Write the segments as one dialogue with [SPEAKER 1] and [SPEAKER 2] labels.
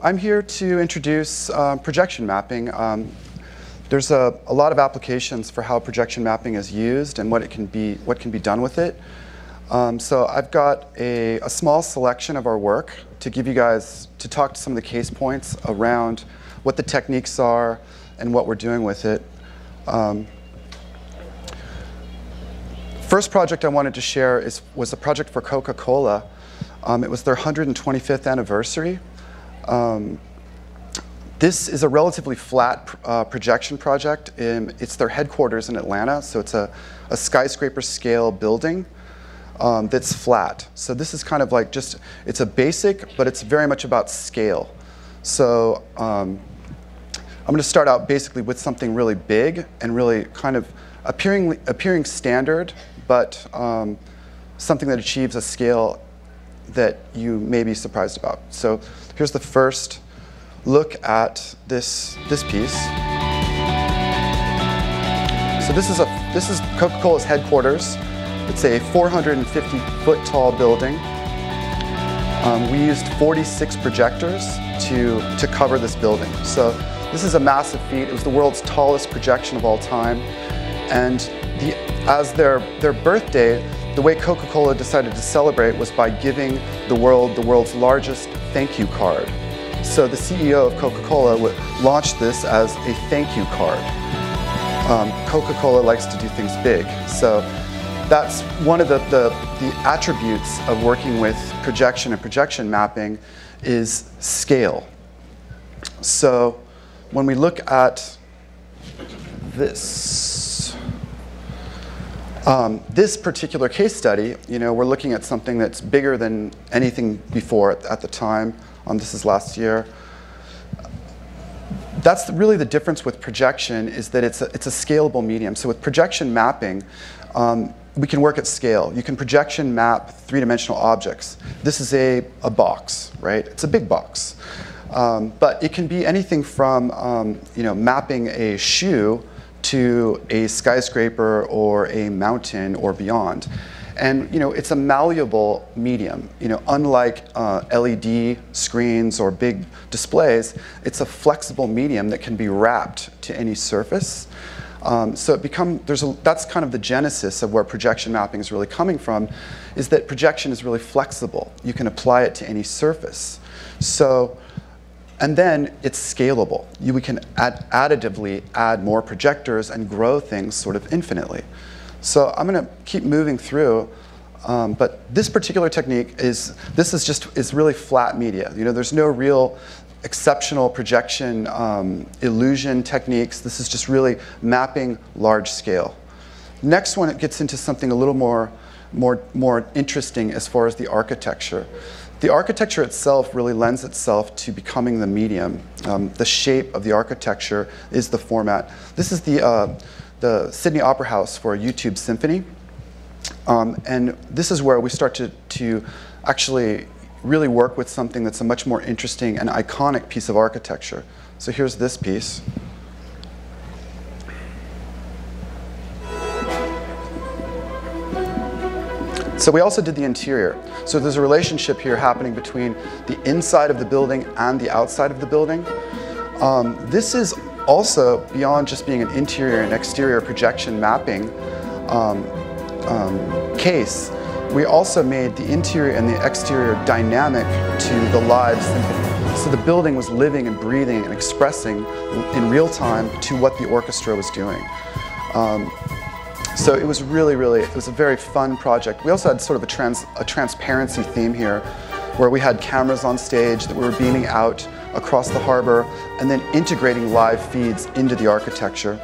[SPEAKER 1] I'm here to introduce projection mapping. There's a lot of applications for how projection mapping is used and what can be done with it. So I've got a small selection of our work to give you guys, to talk to some of the case points around what the techniques are and what we're doing with it. First project I wanted to share was a project for CocaCola. It was their 125th anniversary. This is a relatively flat projection project. It's their headquarters in Atlanta, so it's a skyscraper scale building that's flat. So this is kind of like it's a basic, but it's very much about scale. So I'm going to start out basically with something really big and really kind of appearing standard, but something that achieves a scale that you may be surprised about. So here's the first look at this piece. So this is Coca-Cola's headquarters. It's a 450-foot tall building. We used 46 projectors to cover this building. So this is a massive feat. It was the world's tallest projection of all time. And as their birthday, the way Coca-Cola decided to celebrate was by giving the world's largest thank you card. So the CEO of Coca-Cola launched this as a thank you card. Coca-Cola likes to do things big. So that's one of the attributes of working with projection and projection mapping is scale. So when we look at this, this particular case study, we're looking at something that's bigger than anything before at the time. This is last year. That's really the difference with projection, is that it's a scalable medium. So with projection mapping, we can work at scale. You can projection map three-dimensional objects. This is a box, right? It's a big box. But it can be anything from mapping a shoe to a skyscraper or a mountain or beyond. And it's a malleable medium. Unlike LED screens or big displays, it's a flexible medium that can be wrapped to any surface. So that's kind of the genesis of where projection mapping is really coming from, is that projection is really flexible. You can apply it to any surface. And then it's scalable. We can additively add more projectors and grow things sort of infinitely. So I'm going to keep moving through, but this particular technique is really flat media. There's no real exceptional projection illusion techniques. This is just really mapping large scale. Next one, it gets into something a little more interesting as far as the architecture. The architecture itself really lends itself to becoming the medium. The shape of the architecture is the format. This is the Sydney Opera House for a YouTube symphony. And this is where we start to actually really work with something that's a much more interesting and iconic piece of architecture. So here's this piece. So we also did the interior. So there's a relationship here happening between the inside of the building and the outside of the building. This is also, beyond just being an interior and exterior projection mapping case, we also made the interior and the exterior dynamic to the live symphony. So the building was living and breathing and expressing in real time to what the orchestra was doing. So it was it was a very fun project. We also had sort of a transparency theme here, where we had cameras on stage that we were beaming out across the harbor and then integrating live feeds into the architecture.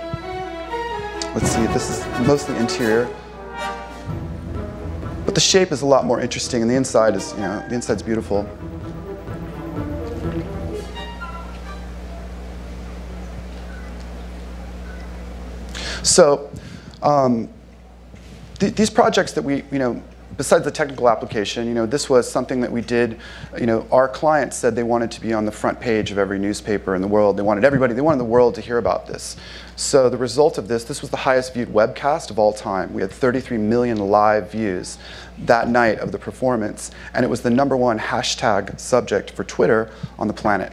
[SPEAKER 1] Let's see, this is mostly interior. But the shape is a lot more interesting, and the inside is, the inside's beautiful. So these projects that we, besides the technical application, this was something that we did. Our clients said they wanted to be on the front page of every newspaper in the world. They wanted the world to hear about this. So the result of this was the highest viewed webcast of all time. We had 33 million live views that night of the performance, and it was the #1 hashtag subject for Twitter on the planet.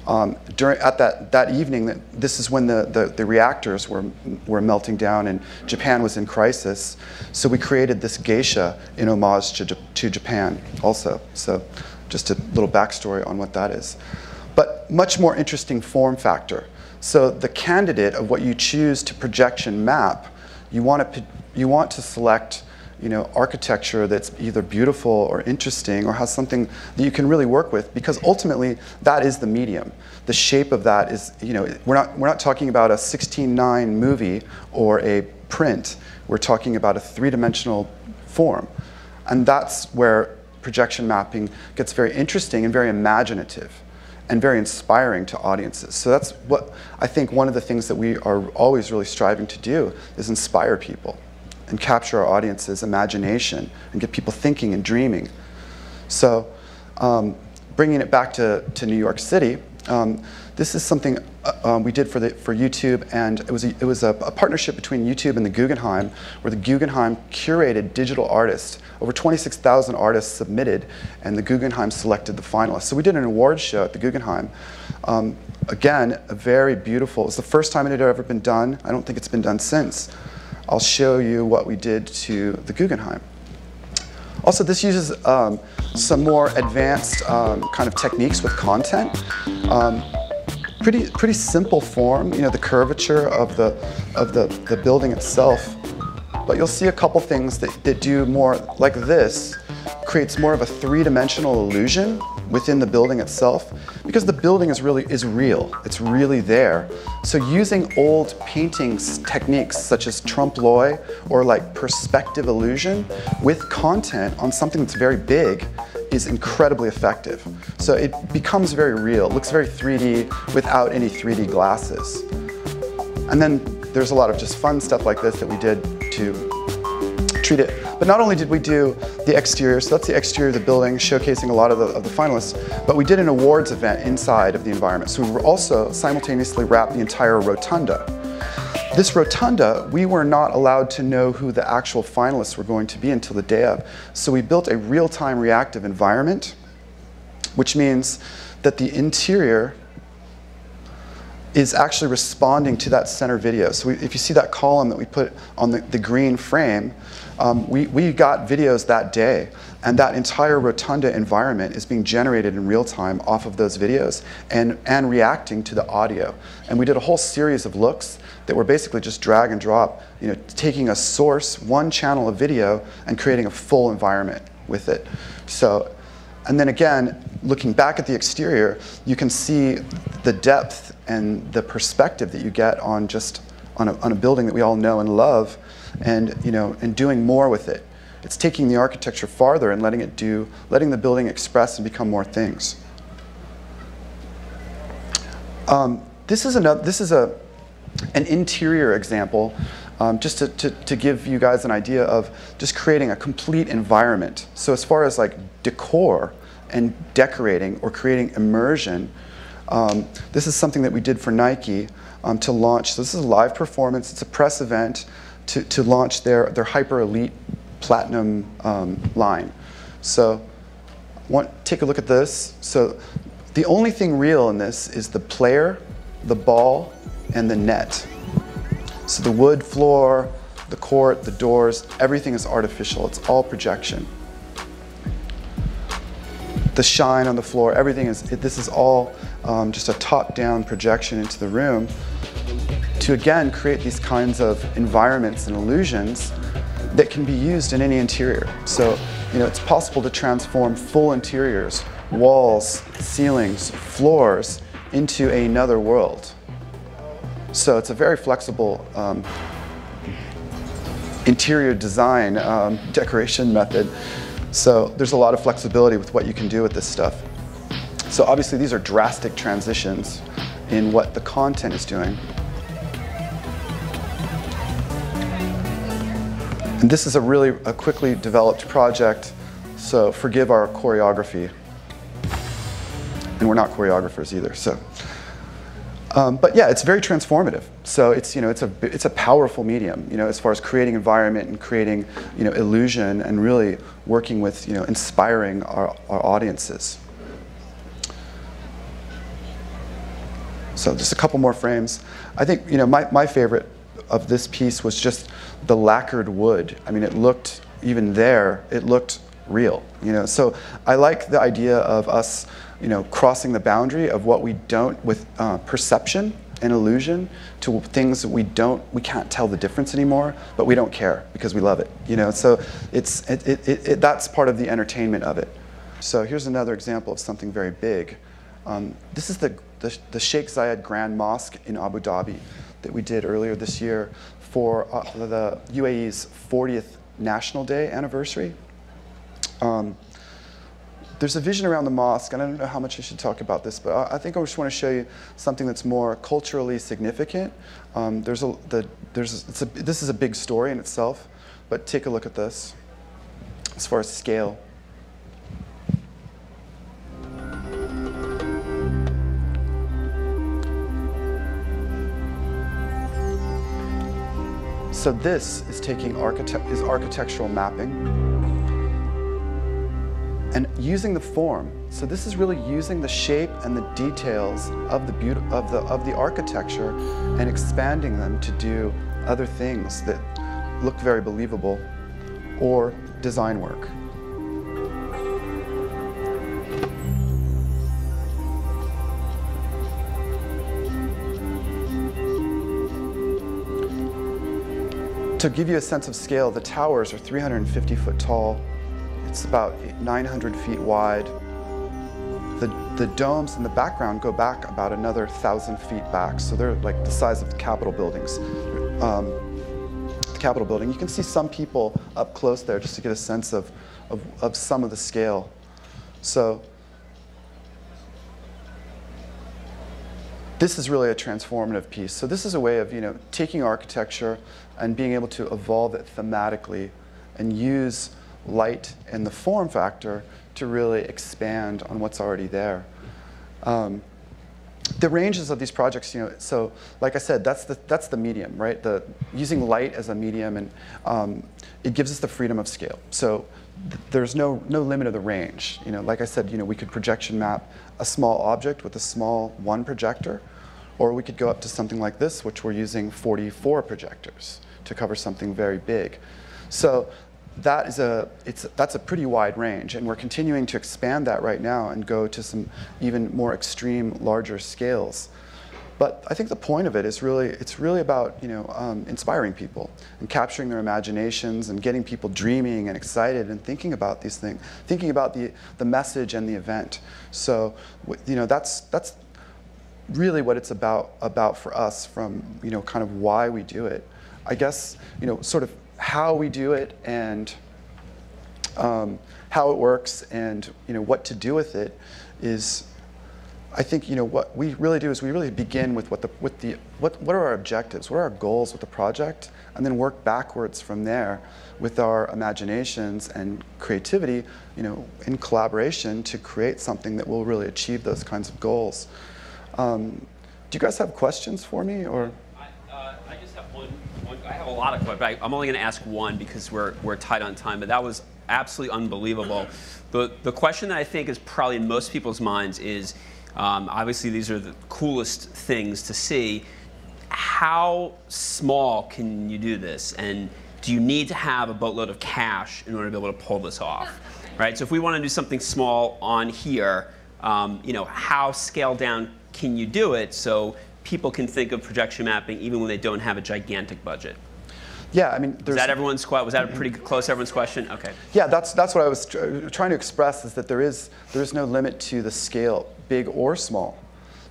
[SPEAKER 1] At that evening, this is when the reactors were melting down and Japan was in crisis. So we created this geisha in homage to Japan also. So just a little backstory on what that is. But much more interesting form factor. So the candidate of what you choose to projection map, you want to select architecture that's either beautiful or interesting or has something that you can really work with, because ultimately that is the medium. The shape of that is, we're not talking about a 16:9 movie or a print. We're talking about a three-dimensional form. And that's where projection mapping gets very interesting and very imaginative and very inspiring to audiences. So that's what I think one of the things that we are always really striving to do is inspire people and capture our audience's imagination and get people thinking and dreaming. So bringing it back to New York City, this is something we did for YouTube, and it was a partnership between YouTube and the Guggenheim, where the Guggenheim curated digital artists. Over 26,000 artists submitted, and the Guggenheim selected the finalists. So we did an awards show at the Guggenheim. Again, a very beautiful, it's the first time it had ever been done. I don't think it's been done since. I'll show you what we did to the Guggenheim. Also, this uses some more advanced kind of techniques with content. Pretty simple form, the curvature of the building itself. But you'll see a couple things that do more like this, creates more of a three-dimensional illusion within the building itself, because the building is real. It's really there. So using old paintings techniques such as trompe-l'oeil or like perspective illusion with content on something that's very big is incredibly effective. So it becomes very real. It looks very 3D without any 3D glasses. And then there's a lot of just fun stuff like this that we did to treat it. But not only did we do the exterior, so that's the exterior of the building, showcasing a lot of the finalists, but we did an awards event inside of the environment. So we were also simultaneously wrapped the entire rotunda. This rotunda, we were not allowed to know who the actual finalists were going to be until the day of. So we built a real-time reactive environment, which means that the interior is actually responding to that center video. So if you see that column that we put on the green frame, we got videos that day, and that entire rotunda environment is being generated in real time off of those videos and reacting to the audio. And we did a whole series of looks that were basically just drag and drop, taking a source, one channel of video, and creating a full environment with it. So, and then again, looking back at the exterior, you can see the depth and the perspective that you get on a building that we all know and love, and doing more with it. It's taking the architecture farther and letting the building express and become more things. This is an interior example, just to give you guys an idea of just creating a complete environment. So as far as like decor and decorating or creating immersion, this is something that we did for Nike to launch. So this is a live performance. It's a press event to launch their hyper elite platinum line. So take a look at this. So the only thing real in this is the player, the ball, and the net. So the wood floor, the court, the doors, everything is artificial. It's all projection. The shine on the floor, everything is, this is all just a top-down projection into the room to, again, create these kinds of environments and illusions that can be used in any interior. So, it's possible to transform full interiors, walls, ceilings, floors, into another world. So it's a very flexible interior design decoration method. So there's a lot of flexibility with what you can do with this stuff. So obviously these are drastic transitions in what the content is doing. And this is a quickly developed project, so forgive our choreography. And we're not choreographers either, so. But yeah, it's very transformative. So it's a powerful medium, as far as creating environment and creating illusion and really working with inspiring our audiences. So just a couple more frames. I think my favorite of this piece was just the lacquered wood. I mean, it looked, even there, it looked real. So I like the idea of us crossing the boundary of what we don't, with perception and illusion, to things that we can't tell the difference anymore, but we don't care because we love it. So that's part of the entertainment of it. So here's another example of something very big. This is the Sheikh Zayed Grand Mosque in Abu Dhabi that we did earlier this year for the UAE's 40th National Day anniversary. There's a vision around the mosque, and I don't know how much I should talk about this, but I think I just want to show you something that's more culturally significant. This is a big story in itself, but take a look at this as far as scale. So this is taking architectural mapping and using the form. So this is really using the shape and the details of the architecture and expanding them to do other things that look very believable, or design work. To give you a sense of scale, the towers are 350 foot tall. It's about 900 feet wide. The domes in the background go back about another 1,000 feet back, so they're like the size of the Capitol buildings. The Capitol building. You can see some people up close there just to get a sense of some of the scale. So this is really a transformative piece. So this is a way of taking architecture and being able to evolve it thematically and use light and the form factor to really expand on what's already there. The ranges of these projects, so like I said, that's the medium, right? Using light as a medium, and it gives us the freedom of scale. So there's no limit of the range. Like I said, we could projection map a small object with a small one projector, or we could go up to something like this, which we're using 44 projectors to cover something very big. So that's a pretty wide range, and we're continuing to expand that right now and go to some even more extreme, larger scales. But I think the point of it is it's really about inspiring people and capturing their imaginations and getting people dreaming and excited and thinking about these things, thinking about the message and the event. So that's really what it's about for us, from kind of why we do it. I guess sort of how we do it and how it works and what to do with it is, I think what we really do is we really begin with what are our objectives, what are our goals with the project, and then work backwards from there with our imaginations and creativity, in collaboration to create something that will really achieve those kinds of goals. Do you guys have questions for me, or?
[SPEAKER 2] I just have one. I have a lot of questions, but I'm only going to ask one because we're tight on time. But that was absolutely unbelievable. The question that I think is probably in most people's minds is, obviously these are the coolest things to see. How small can you do this, and do you need to have a boatload of cash in order to be able to pull this off? Right. So if we want to do something small on here, how scaled down can you do it so people can think of projection mapping even when they don't have a gigantic budget?
[SPEAKER 1] Yeah, I mean,
[SPEAKER 2] was that everyone's was that a pretty close everyone's question? Okay.
[SPEAKER 1] Yeah, that's what I was trying to express, is that there is no limit to the scale, big or small.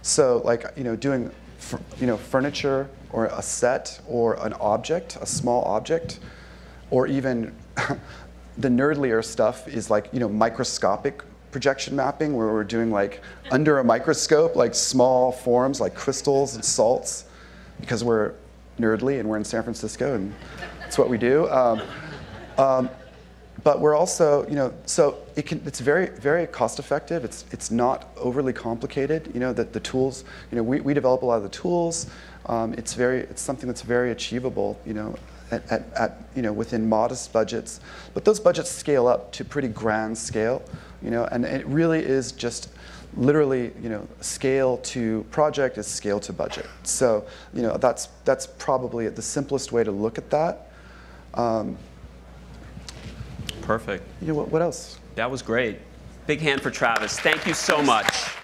[SPEAKER 1] So like doing furniture or a set or an object, a small object, or even the nerdlier stuff is like microscopic projection mapping, where we're doing like under a microscope, like small forms like crystals and salts, because we're nerdly and we're in San Francisco and that's what we do. But we're also, so it's very, very cost effective. It's not overly complicated. That the tools, we develop a lot of the tools. It's something that's very achievable. Within modest budgets, but those budgets scale up to pretty grand scale. And it really is just literally, scale to project is scale to budget. So, that's probably the simplest way to look at that.
[SPEAKER 2] Perfect.
[SPEAKER 1] What else?
[SPEAKER 2] That was great. Big hand for Travis. Thank you so much.